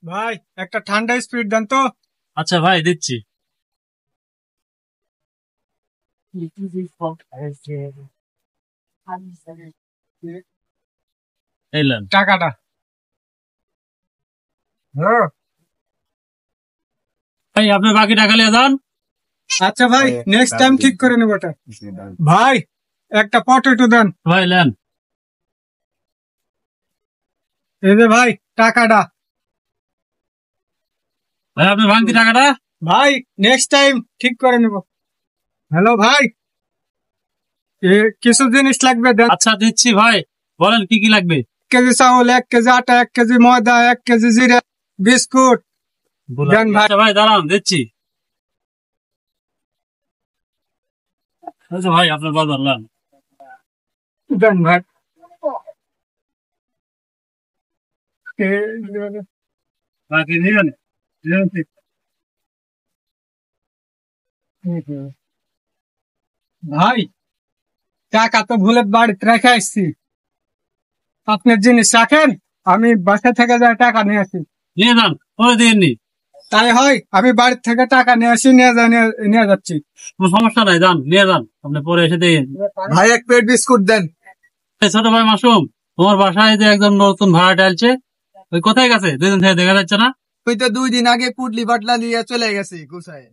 ভাই একটা ঠান্ডা স্পিড দেন তো। আচ্ছা ভাই দিচ্ছি। এলেন টাকাটা। হ্যাঁ। ভাই আপনি বাকি টাকা নিয়ে যান। আচ্ছা ভাই, নেক্সট টাইম ঠিক করে নেবো এটা। ভাই একটা পটেটো দেন। ভাই নেন। এই যে ভাই টাকাটা। ভাই আপনি ভাঙতি টাকাটা। ভাই নেক্সট টাইম ঠিক করে নেবো। হ্যালো ভাই, কিছু জিনিস লাগবে দেন। আচ্ছা দিচ্ছি ভাই, বলেন কি কি লাগবে। 1 কেজি চাউল, 1 কেজি আটা, 1 কেজি ময়দা, 1 কেজি জিরা, বিস্কুট দেন ভাই। আচ্ছা ভাই দাঁড়ান দিচ্ছি। আচ্ছা ভাই আপনার বাজার নেন। দেন ভাই। বাকি নিবেন। ভাই টাকা তো ভুলে বাড়িতে রেখে আসছি। আপনার জিনিস রাখেন, আমি বাসা থেকে যাই টাকা নিয়ে আসি। নিয়ে যান, পরে দিয়ে নি। তাই হয়, আমি বাড়ির থেকে টাকা নিয়ে আসি, নিয়ে যাচ্ছি। কোনো সমস্যা নাই, যান নিয়ে যান, আপনি পরে এসে দিয়ে। ভাই 1 প্লেট বিস্কুট দেন। ছোট ভাই মাসুম, তোমার বাসায় যে একজন নতুন ভাড়াটে আসছে, ওই কোথায় গেছে? 2 দিন থেকে দেখা যাচ্ছে না। তুই তো 2 দিন আগে পুটলি বাটলা নিয়ে চলে গেছি গুছায়।